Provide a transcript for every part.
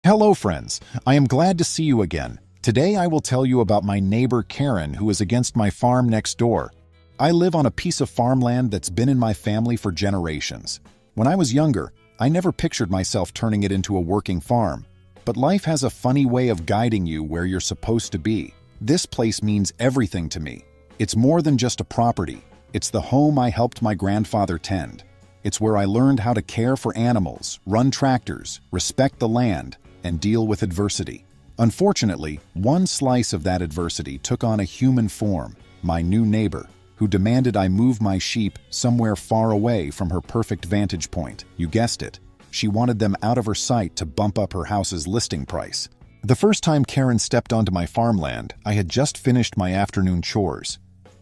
Hello friends, I am glad to see you again. Today I will tell you about my neighbor Karen who is against my farm next door. I live on a piece of farmland that's been in my family for generations. When I was younger, I never pictured myself turning it into a working farm. But life has a funny way of guiding you where you're supposed to be. This place means everything to me. It's more than just a property. It's the home I helped my grandfather tend. It's where I learned how to care for animals, run tractors, respect the land, and deal with adversity. Unfortunately, one slice of that adversity took on a human form, my new neighbor, who demanded I move my sheep somewhere far away from her perfect vantage point. You guessed it. She wanted them out of her sight to bump up her house's listing price. The first time Karen stepped onto my farmland, I had just finished my afternoon chores.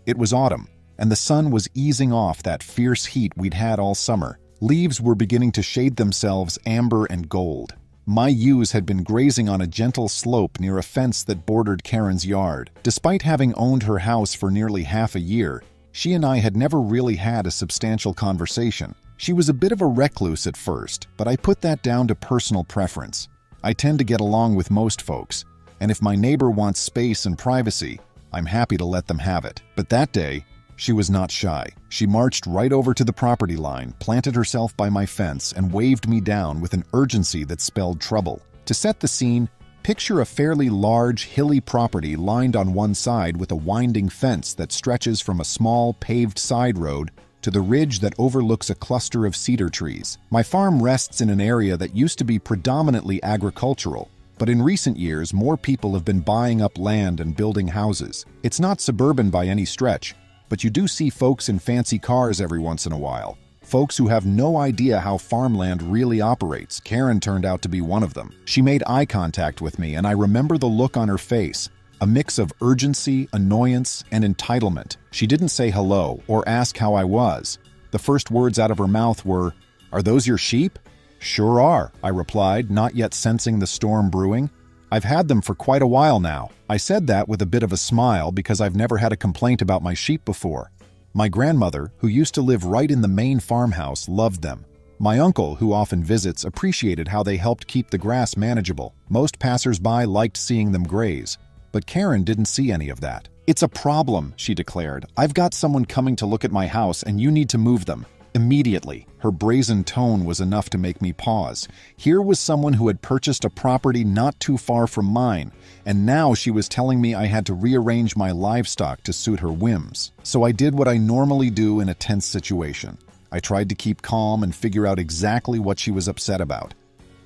It was autumn, and the sun was easing off that fierce heat we'd had all summer. Leaves were beginning to shade themselves amber and gold. My ewes had been grazing on a gentle slope near a fence that bordered Karen's yard. Despite having owned her house for nearly half a year, she and I had never really had a substantial conversation. She was a bit of a recluse at first, but I put that down to personal preference. I tend to get along with most folks, and if my neighbor wants space and privacy, I'm happy to let them have it. But that day, she was not shy. She marched right over to the property line, planted herself by my fence, and waved me down with an urgency that spelled trouble. To set the scene, picture a fairly large, hilly property lined on one side with a winding fence that stretches from a small, paved side road to the ridge that overlooks a cluster of cedar trees. My farm rests in an area that used to be predominantly agricultural, but in recent years, more people have been buying up land and building houses. It's not suburban by any stretch, but you do see folks in fancy cars every once in a while. Folks who have no idea how farmland really operates. Karen turned out to be one of them. She made eye contact with me, and I remember the look on her face, a mix of urgency, annoyance, and entitlement. She didn't say hello or ask how I was. The first words out of her mouth were, "Are those your sheep?" "Sure are," I replied, not yet sensing the storm brewing. "I've had them for quite a while now." I said that with a bit of a smile because I've never had a complaint about my sheep before. My grandmother, who used to live right in the main farmhouse, loved them. My uncle, who often visits, appreciated how they helped keep the grass manageable. Most passers-by liked seeing them graze, but Karen didn't see any of that. "It's a problem," she declared. "I've got someone coming to look at my house and you need to move them. Immediately." Her brazen tone was enough to make me pause. Here was someone who had purchased a property not too far from mine, and now she was telling me I had to rearrange my livestock to suit her whims. So I did what I normally do in a tense situation. I tried to keep calm and figure out exactly what she was upset about.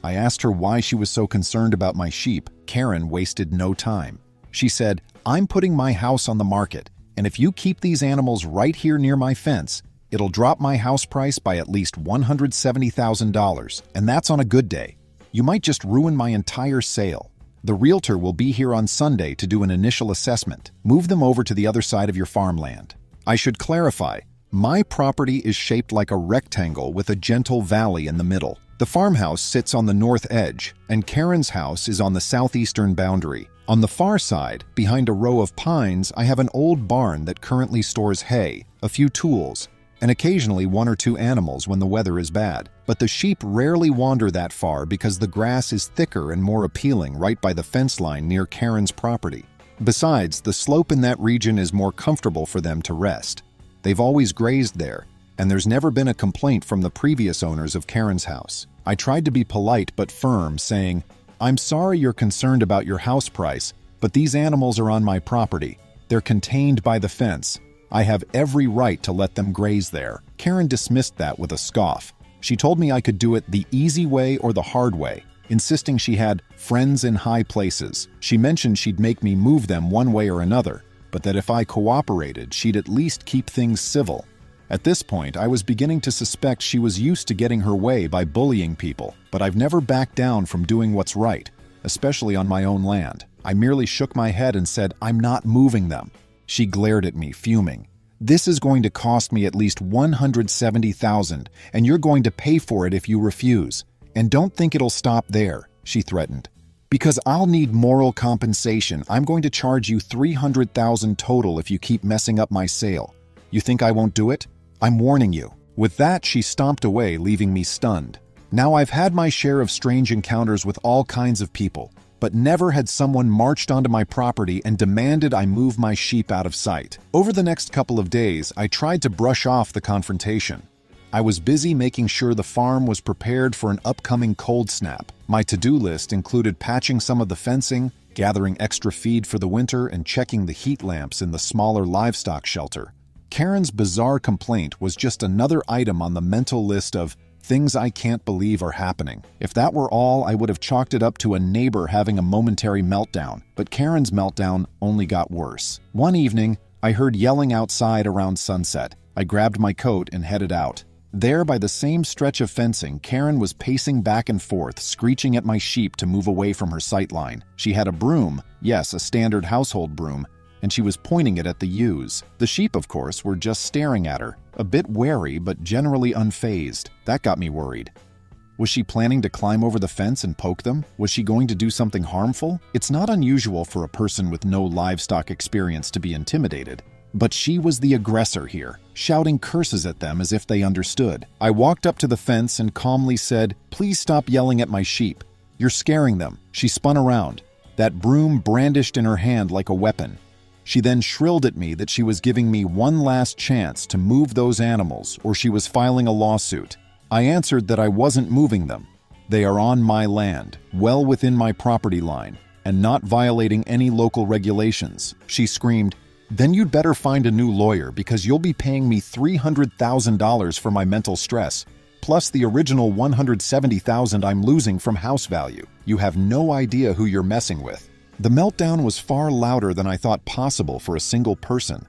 I asked her why she was so concerned about my sheep. Karen wasted no time. She said, "I'm putting my house on the market, and if you keep these animals right here near my fence, it'll drop my house price by at least $170,000, and that's on a good day. You might just ruin my entire sale. The realtor will be here on Sunday to do an initial assessment. Move them over to the other side of your farmland." I should clarify, my property is shaped like a rectangle with a gentle valley in the middle. The farmhouse sits on the north edge, and Karen's house is on the southeastern boundary. On the far side, behind a row of pines, I have an old barn that currently stores hay, a few tools, and occasionally one or two animals when the weather is bad. But the sheep rarely wander that far because the grass is thicker and more appealing right by the fence line near Karen's property. Besides, the slope in that region is more comfortable for them to rest. They've always grazed there, and there's never been a complaint from the previous owners of Karen's house. I tried to be polite but firm, saying, "I'm sorry you're concerned about your house price, but these animals are on my property. They're contained by the fence. I have every right to let them graze there." Karen dismissed that with a scoff. She told me I could do it the easy way or the hard way, insisting she had friends in high places. She mentioned she'd make me move them one way or another, but that if I cooperated, she'd at least keep things civil. At this point, I was beginning to suspect she was used to getting her way by bullying people, but I've never backed down from doing what's right, especially on my own land. I merely shook my head and said, "I'm not moving them." She glared at me, fuming. "This is going to cost me at least $170,000, and you're going to pay for it if you refuse. And don't think it'll stop there," she threatened. "Because I'll need moral compensation. I'm going to charge you $300,000 total if you keep messing up my sale. You think I won't do it? I'm warning you." With that, she stomped away, leaving me stunned. Now, I've had my share of strange encounters with all kinds of people, but never had someone marched onto my property and demanded I move my sheep out of sight. Over the next couple of days, I tried to brush off the confrontation. I was busy making sure the farm was prepared for an upcoming cold snap. My to-do list included patching some of the fencing, gathering extra feed for the winter, and checking the heat lamps in the smaller livestock shelter. Karen's bizarre complaint was just another item on the mental list of things I can't believe are happening. If that were all, I would have chalked it up to a neighbor having a momentary meltdown, but Karen's meltdown only got worse. One evening, I heard yelling outside around sunset. I grabbed my coat and headed out. There, by the same stretch of fencing, Karen was pacing back and forth, screeching at my sheep to move away from her sight line. She had a broom, yes, a standard household broom, and she was pointing it at the ewes. The sheep, of course, were just staring at her, a bit wary but generally unfazed. That got me worried. Was she planning to climb over the fence and poke them? Was she going to do something harmful? It's not unusual for a person with no livestock experience to be intimidated. But she was the aggressor here, shouting curses at them as if they understood. I walked up to the fence and calmly said, "Please stop yelling at my sheep. You're scaring them." She spun around, that broom brandished in her hand like a weapon. She then shrilled at me that she was giving me one last chance to move those animals or she was filing a lawsuit. I answered that I wasn't moving them. They are on my land, well within my property line, and not violating any local regulations. She screamed, "Then you'd better find a new lawyer because you'll be paying me $300,000 for my mental stress, plus the original $170,000 I'm losing from house value. You have no idea who you're messing with." The meltdown was far louder than I thought possible for a single person.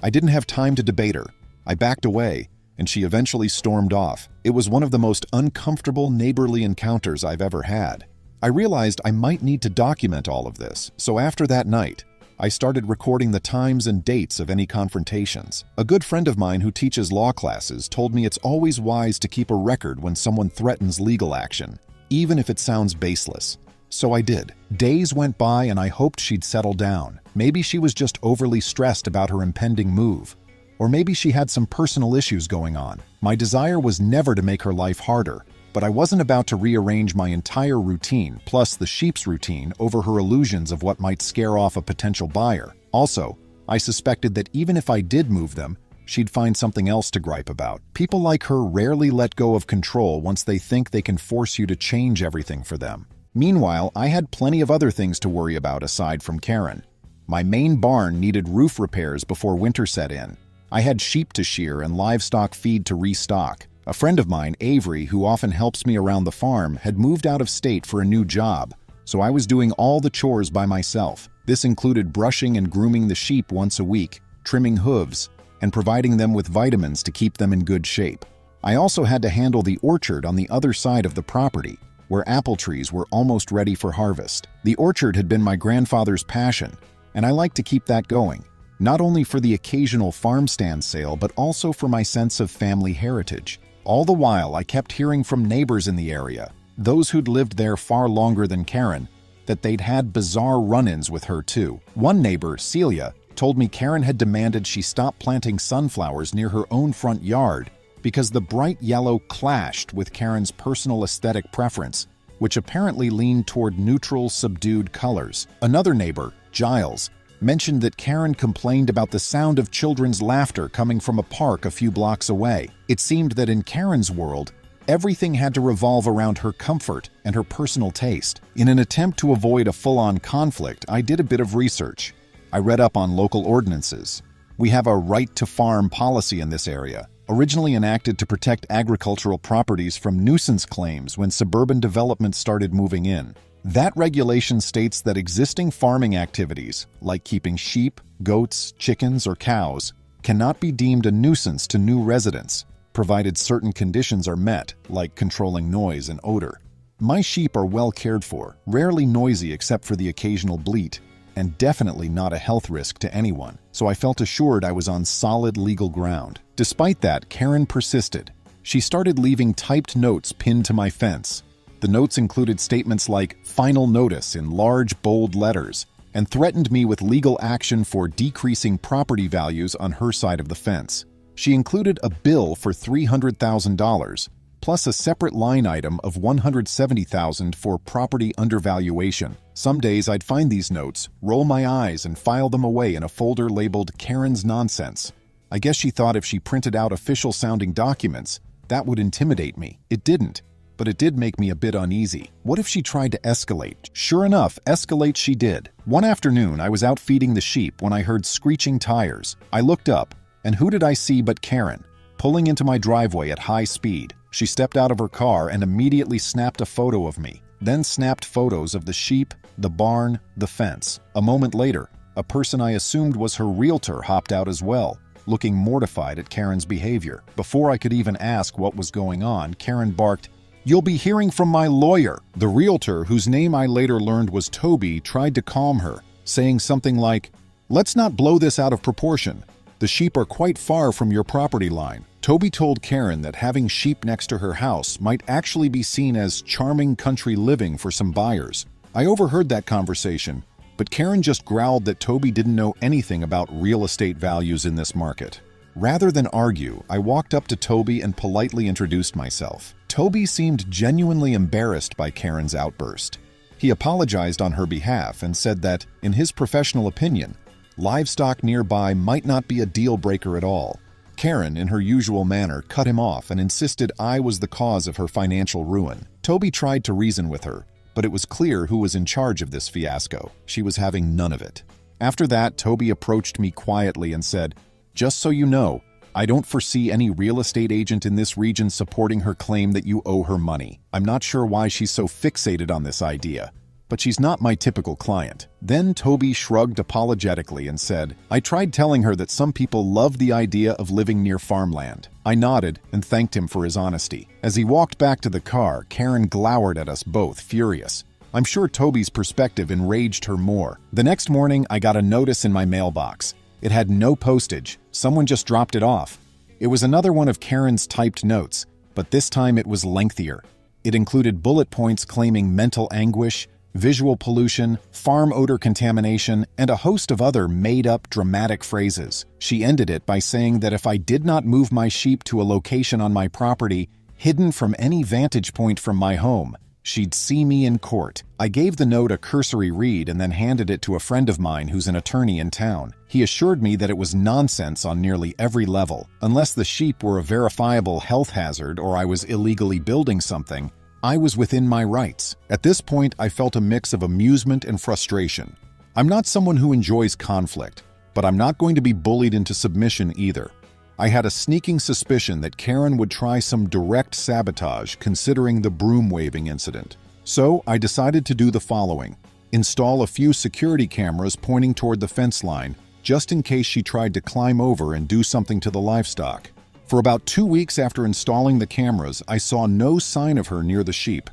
I didn't have time to debate her. I backed away, and she eventually stormed off. It was one of the most uncomfortable neighborly encounters I've ever had. I realized I might need to document all of this, so after that night, I started recording the times and dates of any confrontations. A good friend of mine who teaches law classes told me it's always wise to keep a record when someone threatens legal action, even if it sounds baseless. So I did. Days went by and I hoped she'd settle down. Maybe she was just overly stressed about her impending move. Or maybe she had some personal issues going on. My desire was never to make her life harder, but I wasn't about to rearrange my entire routine, plus the sheep's routine, over her illusions of what might scare off a potential buyer. Also, I suspected that even if I did move them, she'd find something else to gripe about. People like her rarely let go of control once they think they can force you to change everything for them. Meanwhile, I had plenty of other things to worry about aside from Karen. My main barn needed roof repairs before winter set in. I had sheep to shear and livestock feed to restock. A friend of mine, Avery, who often helps me around the farm, had moved out of state for a new job, so I was doing all the chores by myself. This included brushing and grooming the sheep once a week, trimming hooves, and providing them with vitamins to keep them in good shape. I also had to handle the orchard on the other side of the property, where apple trees were almost ready for harvest. The orchard had been my grandfather's passion, and I liked to keep that going, not only for the occasional farm stand sale, but also for my sense of family heritage. All the while, I kept hearing from neighbors in the area, those who'd lived there far longer than Karen, that they'd had bizarre run-ins with her too. One neighbor, Celia, told me Karen had demanded she stop planting sunflowers near her own front yard because the bright yellow clashed with Karen's personal aesthetic preference, which apparently leaned toward neutral, subdued colors. Another neighbor, Giles, mentioned that Karen complained about the sound of children's laughter coming from a park a few blocks away. It seemed that in Karen's world, everything had to revolve around her comfort and her personal taste. In an attempt to avoid a full-on conflict, I did a bit of research. I read up on local ordinances. We have a right to farm policy in this area, originally enacted to protect agricultural properties from nuisance claims when suburban development started moving in. That regulation states that existing farming activities, like keeping sheep, goats, chickens, or cows, cannot be deemed a nuisance to new residents, provided certain conditions are met, like controlling noise and odor. My sheep are well cared for, rarely noisy except for the occasional bleat, and definitely not a health risk to anyone, so I felt assured I was on solid legal ground. Despite that, Karen persisted. She started leaving typed notes pinned to my fence. The notes included statements like "final notice" in large, bold letters, and threatened me with legal action for decreasing property values on her side of the fence. She included a bill for $300,000, plus a separate line item of $170,000 for property undervaluation. Some days I'd find these notes, roll my eyes, and file them away in a folder labeled Karen's Nonsense. I guess she thought if she printed out official-sounding documents, that would intimidate me. It didn't, but it did make me a bit uneasy. What if she tried to escalate? Sure enough, escalate she did. One afternoon, I was out feeding the sheep when I heard screeching tires. I looked up, and who did I see but Karen, pulling into my driveway at high speed. She stepped out of her car and immediately snapped a photo of me, then snapped photos of the sheep, the barn, the fence. A moment later, a person I assumed was her realtor hopped out as well, looking mortified at Karen's behavior. Before I could even ask what was going on, Karen barked, "You'll be hearing from my lawyer." The realtor, whose name I later learned was Toby, tried to calm her, saying something like, "Let's not blow this out of proportion. The sheep are quite far from your property line." Toby told Karen that having sheep next to her house might actually be seen as charming country living for some buyers. I overheard that conversation, but Karen just growled that Toby didn't know anything about real estate values in this market. Rather than argue, I walked up to Toby and politely introduced myself. Toby seemed genuinely embarrassed by Karen's outburst. He apologized on her behalf and said that, in his professional opinion, livestock nearby might not be a deal breaker at all. Karen, in her usual manner, cut him off and insisted I was the cause of her financial ruin. Toby tried to reason with her, but it was clear who was in charge of this fiasco. She was having none of it. After that, Toby approached me quietly and said, "Just so you know, I don't foresee any real estate agent in this region supporting her claim that you owe her money. I'm not sure why she's so fixated on this idea, but she's not my typical client." Then Toby shrugged apologetically and said, "I tried telling her that some people love the idea of living near farmland." I nodded and thanked him for his honesty. As he walked back to the car, Karen glowered at us both, furious. I'm sure Toby's perspective enraged her more. The next morning, I got a notice in my mailbox. It had no postage. Someone just dropped it off. It was another one of Karen's typed notes, but this time it was lengthier. It included bullet points claiming mental anguish, visual pollution, farm odor contamination, and a host of other made-up dramatic phrases. She ended it by saying that if I did not move my sheep to a location on my property, hidden from any vantage point from my home, she'd see me in court. I gave the note a cursory read and then handed it to a friend of mine who's an attorney in town. He assured me that it was nonsense on nearly every level. Unless the sheep were a verifiable health hazard or I was illegally building something, I was within my rights. At this point, I felt a mix of amusement and frustration. I'm not someone who enjoys conflict, but I'm not going to be bullied into submission either. I had a sneaking suspicion that Karen would try some direct sabotage considering the broom-waving incident. So I decided to do the following: install a few security cameras pointing toward the fence line, just in case she tried to climb over and do something to the livestock. For about 2 weeks after installing the cameras, I saw no sign of her near the sheep.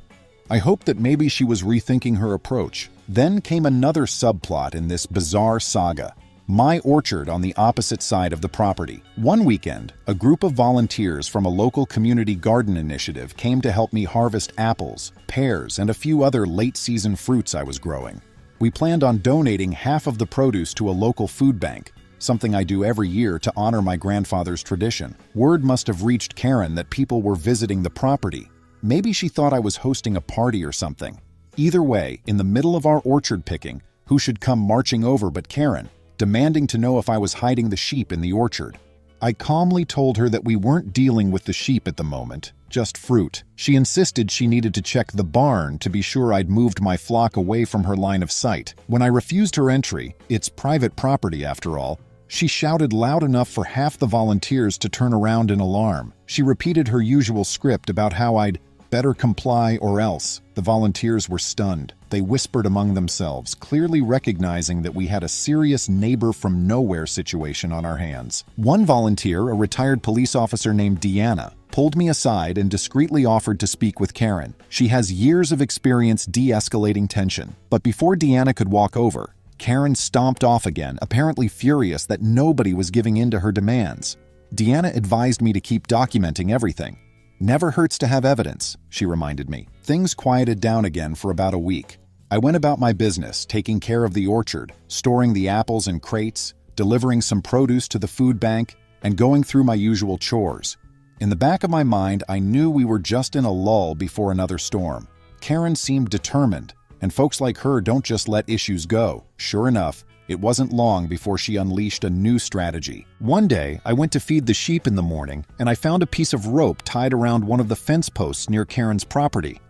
I hoped that maybe she was rethinking her approach. Then came another subplot in this bizarre saga: my orchard on the opposite side of the property. One weekend, a group of volunteers from a local community garden initiative came to help me harvest apples, pears, and a few other late-season fruits I was growing. We planned on donating half of the produce to a local food bank, something I do every year to honor my grandfather's tradition. Word must have reached Karen that people were visiting the property. Maybe she thought I was hosting a party or something. Either way, in the middle of our orchard picking, who should come marching over but Karen, demanding to know if I was hiding the sheep in the orchard. I calmly told her that we weren't dealing with the sheep at the moment, just fruit. She insisted she needed to check the barn to be sure I'd moved my flock away from her line of sight. When I refused her entry, it's private property after all, she shouted loud enough for half the volunteers to turn around in alarm. She repeated her usual script about how I'd better comply or else. The volunteers were stunned. They whispered among themselves, clearly recognizing that we had a serious neighbor-from-nowhere situation on our hands. One volunteer, a retired police officer named Deanna, pulled me aside and discreetly offered to speak with Karen. She has years of experience de-escalating tension. But before Deanna could walk over, Karen stomped off again, apparently furious that nobody was giving in to her demands. Deanna advised me to keep documenting everything. Never hurts to have evidence, she reminded me. Things quieted down again for about a week. I went about my business, taking care of the orchard, storing the apples in crates, delivering some produce to the food bank, and going through my usual chores. In the back of my mind, I knew we were just in a lull before another storm. Karen seemed determined, and folks like her don't just let issues go. Sure enough, it wasn't long before she unleashed a new strategy. One day, I went to feed the sheep in the morning, and I found a piece of rope tied around one of the fence posts near Karen's property.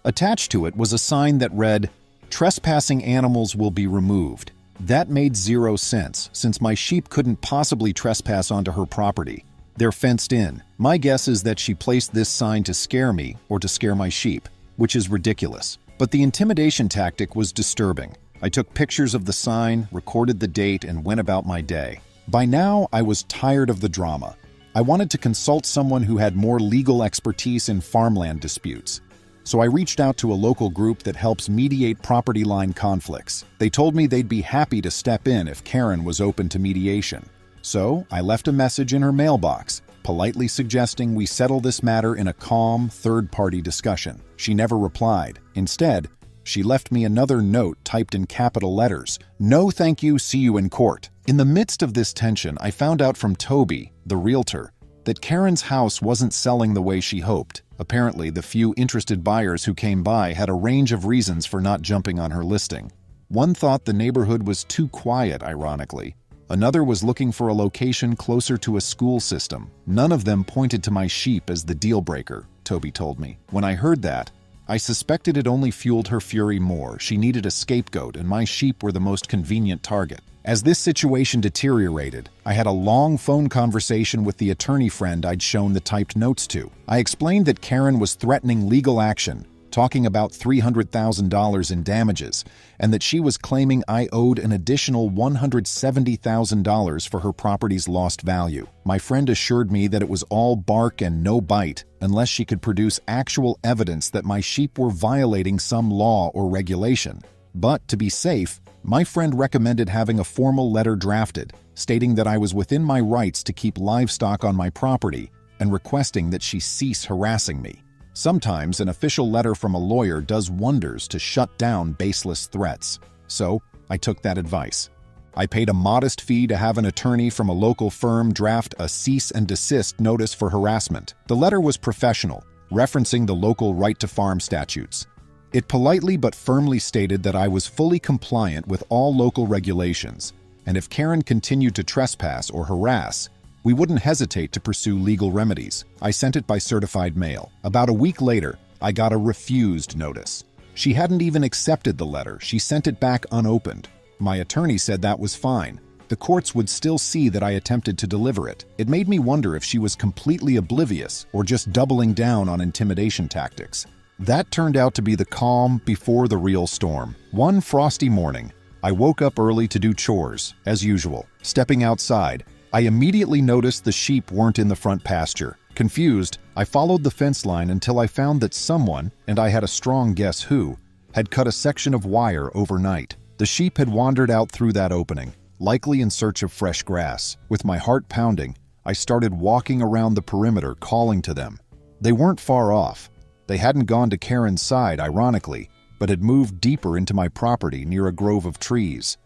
Attached to it was a sign that read, "Trespassing animals will be removed." That made zero sense, since my sheep couldn't possibly trespass onto her property. They're fenced in. My guess is that she placed this sign to scare me or to scare my sheep, which is ridiculous. But the intimidation tactic was disturbing. I took pictures of the sign, recorded the date, and went about my day. By now, I was tired of the drama. I wanted to consult someone who had more legal expertise in farmland disputes. So I reached out to a local group that helps mediate property line conflicts. They told me they'd be happy to step in if Karen was open to mediation. So I left a message in her mailbox, politely suggesting we settle this matter in a calm, third-party discussion. She never replied. Instead, she left me another note typed in capital letters, "No thank you, see you in court." In the midst of this tension, I found out from Toby, the realtor, that Karen's house wasn't selling the way she hoped. Apparently, the few interested buyers who came by had a range of reasons for not jumping on her listing. One thought the neighborhood was too quiet, ironically. Another was looking for a location closer to a school system. None of them pointed to my sheep as the deal breaker, Toby told me. When I heard that, I suspected it only fueled her fury more. She needed a scapegoat, and my sheep were the most convenient target. As this situation deteriorated, I had a long phone conversation with the attorney friend I'd shown the typed notes to. I explained that Karen was threatening legal action, talking about $300,000 in damages, and that she was claiming I owed an additional $170,000 for her property's lost value. My friend assured me that it was all bark and no bite unless she could produce actual evidence that my sheep were violating some law or regulation. But to be safe, my friend recommended having a formal letter drafted, stating that I was within my rights to keep livestock on my property and requesting that she cease harassing me. Sometimes an official letter from a lawyer does wonders to shut down baseless threats. So I took that advice. I paid a modest fee to have an attorney from a local firm draft a cease and desist notice for harassment. The letter was professional, referencing the local right to farm statutes. It politely but firmly stated that I was fully compliant with all local regulations, and if Karen continued to trespass or harass, we wouldn't hesitate to pursue legal remedies. I sent it by certified mail. About a week later, I got a refused notice. She hadn't even accepted the letter. She sent it back unopened. My attorney said that was fine. The courts would still see that I attempted to deliver it. It made me wonder if she was completely oblivious or just doubling down on intimidation tactics. That turned out to be the calm before the real storm. One frosty morning, I woke up early to do chores, as usual. Stepping outside, I immediately noticed the sheep weren't in the front pasture. Confused, I followed the fence line until I found that someone, and I had a strong guess who, had cut a section of wire overnight. The sheep had wandered out through that opening, likely in search of fresh grass. With my heart pounding, I started walking around the perimeter, calling to them. They weren't far off. They hadn't gone to Karen's side, ironically, but had moved deeper into my property near a grove of trees.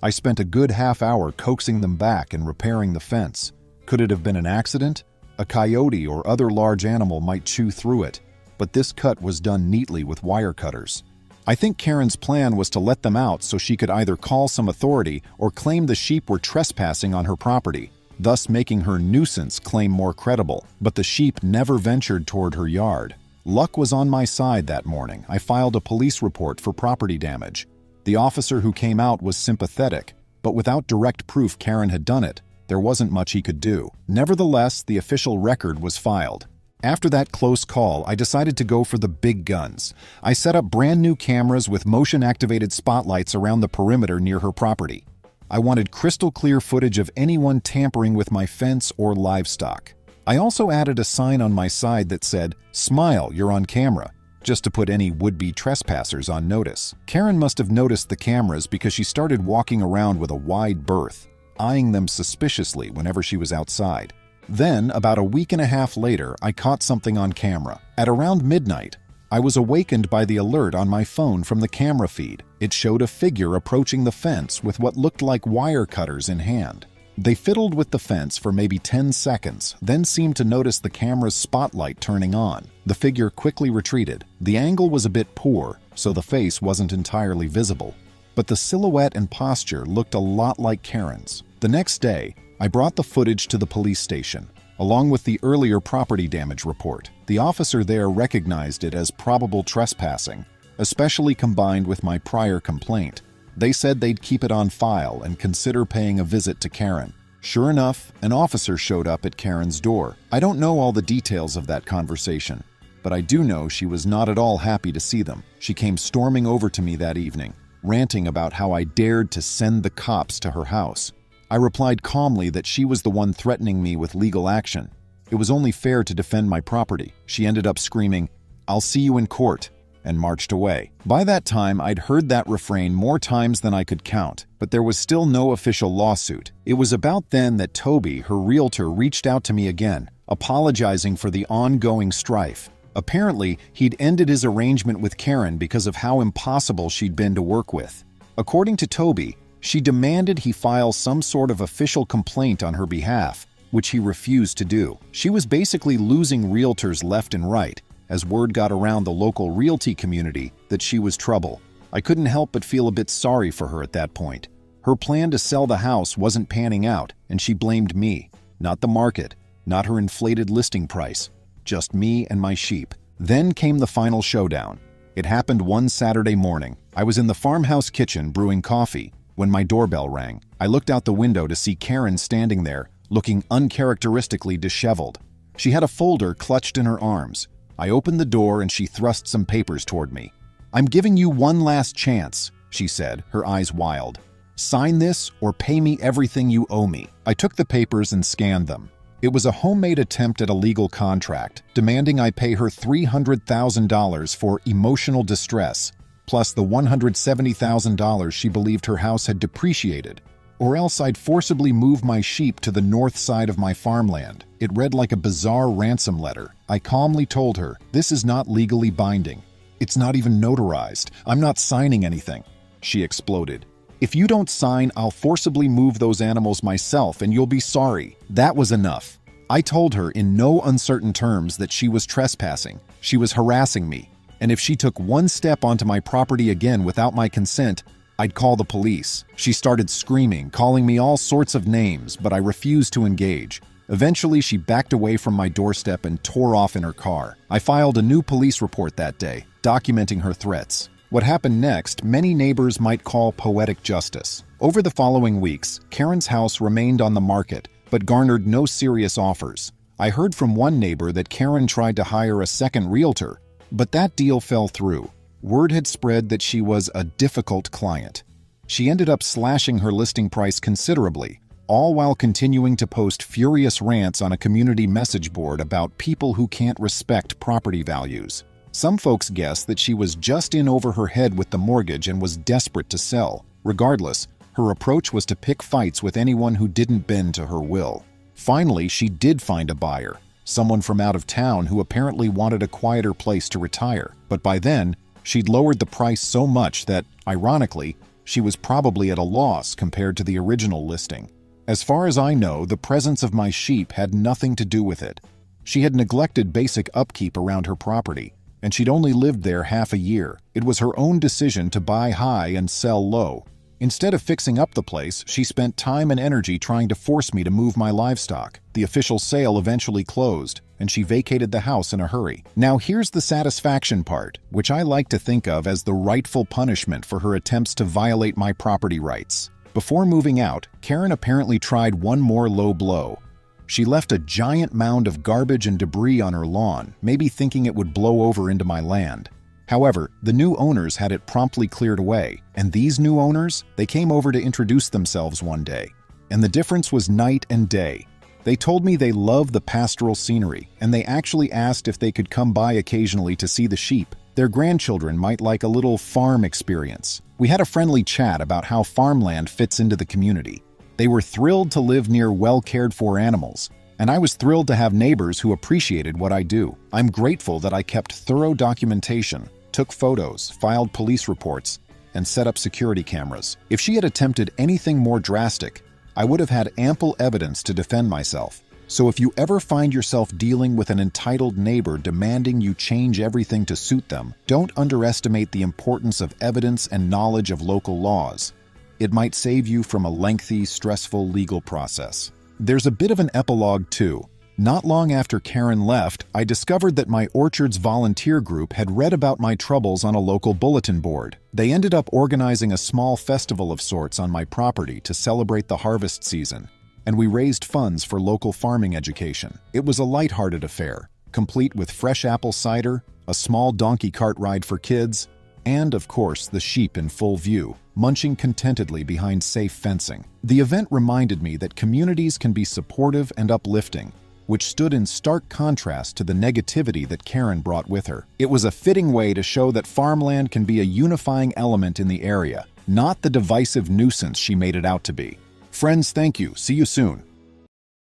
I spent a good half hour coaxing them back and repairing the fence. Could it have been an accident? A coyote or other large animal might chew through it, but this cut was done neatly with wire cutters. I think Karen's plan was to let them out so she could either call some authority or claim the sheep were trespassing on her property, thus making her nuisance claim more credible. But the sheep never ventured toward her yard. Luck was on my side that morning. I filed a police report for property damage. The officer who came out was sympathetic, but without direct proof Karen had done it, there wasn't much he could do. Nevertheless, the official record was filed. After that close call, I decided to go for the big guns. I set up brand new cameras with motion-activated spotlights around the perimeter near her property. I wanted crystal clear footage of anyone tampering with my fence or livestock. I also added a sign on my side that said, "Smile, you're on camera," just to put any would-be trespassers on notice. Karen must have noticed the cameras because she started walking around with a wide berth, eyeing them suspiciously whenever she was outside. Then, about a week and a half later, I caught something on camera. At around midnight, I was awakened by the alert on my phone from the camera feed. It showed a figure approaching the fence with what looked like wire cutters in hand. They fiddled with the fence for maybe 10 seconds, then seemed to notice the camera's spotlight turning on. The figure quickly retreated. The angle was a bit poor, so the face wasn't entirely visible. But the silhouette and posture looked a lot like Karen's. The next day, I brought the footage to the police station, along with the earlier property damage report. The officer there recognized it as probable trespassing, especially combined with my prior complaint. They said they'd keep it on file and consider paying a visit to Karen. Sure enough, an officer showed up at Karen's door. I don't know all the details of that conversation, but I do know she was not at all happy to see them. She came storming over to me that evening, ranting about how I dared to send the cops to her house. I replied calmly that she was the one threatening me with legal action. It was only fair to defend my property. She ended up screaming, "I'll see you in court," and marched away. By that time, I'd heard that refrain more times than I could count, but there was still no official lawsuit. It was about then that Toby, her realtor, reached out to me again, apologizing for the ongoing strife. Apparently, he'd ended his arrangement with Karen because of how impossible she'd been to work with. According to Toby, she demanded he file some sort of official complaint on her behalf, which he refused to do. She was basically losing realtors left and right, as word got around the local realty community that she was trouble. I couldn't help but feel a bit sorry for her at that point. Her plan to sell the house wasn't panning out, and she blamed me, not the market, not her inflated listing price, just me and my sheep. Then came the final showdown. It happened one Saturday morning. I was in the farmhouse kitchen brewing coffee when my doorbell rang. I looked out the window to see Karen standing there, looking uncharacteristically disheveled. She had a folder clutched in her arms. I opened the door and she thrust some papers toward me. "I'm giving you one last chance," she said, her eyes wild. "Sign this or pay me everything you owe me." I took the papers and scanned them. It was a homemade attempt at a legal contract, demanding I pay her $300,000 for emotional distress, plus the $170,000 she believed her house had depreciated, or else I'd forcibly move my sheep to the north side of my farmland. It read like a bizarre ransom letter. I calmly told her, "This is not legally binding. It's not even notarized. I'm not signing anything." She exploded. "If you don't sign, I'll forcibly move those animals myself and you'll be sorry." That was enough. I told her in no uncertain terms that she was trespassing. She was harassing me, and if she took one step onto my property again without my consent, I'd call the police. She started screaming, calling me all sorts of names, but I refused to engage. Eventually, she backed away from my doorstep and tore off in her car. I filed a new police report that day, documenting her threats. What happened next, many neighbors might call poetic justice. Over the following weeks, Karen's house remained on the market, but garnered no serious offers. I heard from one neighbor that Karen tried to hire a second realtor, but that deal fell through. Word had spread that she was a difficult client. She ended up slashing her listing price considerably, all while continuing to post furious rants on a community message board about people who can't respect property values. Some folks guess that she was just in over her head with the mortgage and was desperate to sell. Regardless, her approach was to pick fights with anyone who didn't bend to her will. Finally, she did find a buyer, someone from out of town who apparently wanted a quieter place to retire. But by then, she'd lowered the price so much that, ironically, she was probably at a loss compared to the original listing. As far as I know, the presence of my sheep had nothing to do with it. She had neglected basic upkeep around her property, and she'd only lived there half a year. It was her own decision to buy high and sell low. Instead of fixing up the place, she spent time and energy trying to force me to move my livestock. The official sale eventually closed, and she vacated the house in a hurry. Now here's the satisfaction part, which I like to think of as the rightful punishment for her attempts to violate my property rights. Before moving out, Karen apparently tried one more low blow. She left a giant mound of garbage and debris on her lawn, maybe thinking it would blow over into my land. However, the new owners had it promptly cleared away, and these new owners, they came over to introduce themselves one day. And the difference was night and day. They told me they love the pastoral scenery, and they actually asked if they could come by occasionally to see the sheep. Their grandchildren might like a little farm experience. We had a friendly chat about how farmland fits into the community. They were thrilled to live near well-cared-for animals, and I was thrilled to have neighbors who appreciated what I do. I'm grateful that I kept thorough documentation, took photos, filed police reports, and set up security cameras. If she had attempted anything more drastic, I would have had ample evidence to defend myself. So if you ever find yourself dealing with an entitled neighbor demanding you change everything to suit them, don't underestimate the importance of evidence and knowledge of local laws. It might save you from a lengthy, stressful legal process. There's a bit of an epilogue too. Not long after Karen left, I discovered that my orchard's volunteer group had read about my troubles on a local bulletin board. They ended up organizing a small festival of sorts on my property to celebrate the harvest season, and we raised funds for local farming education. It was a lighthearted affair, complete with fresh apple cider, a small donkey cart ride for kids, and, of course, the sheep in full view, munching contentedly behind safe fencing. The event reminded me that communities can be supportive and uplifting, which stood in stark contrast to the negativity that Karen brought with her. It was a fitting way to show that farmland can be a unifying element in the area, not the divisive nuisance she made it out to be. Friends, thank you. See you soon.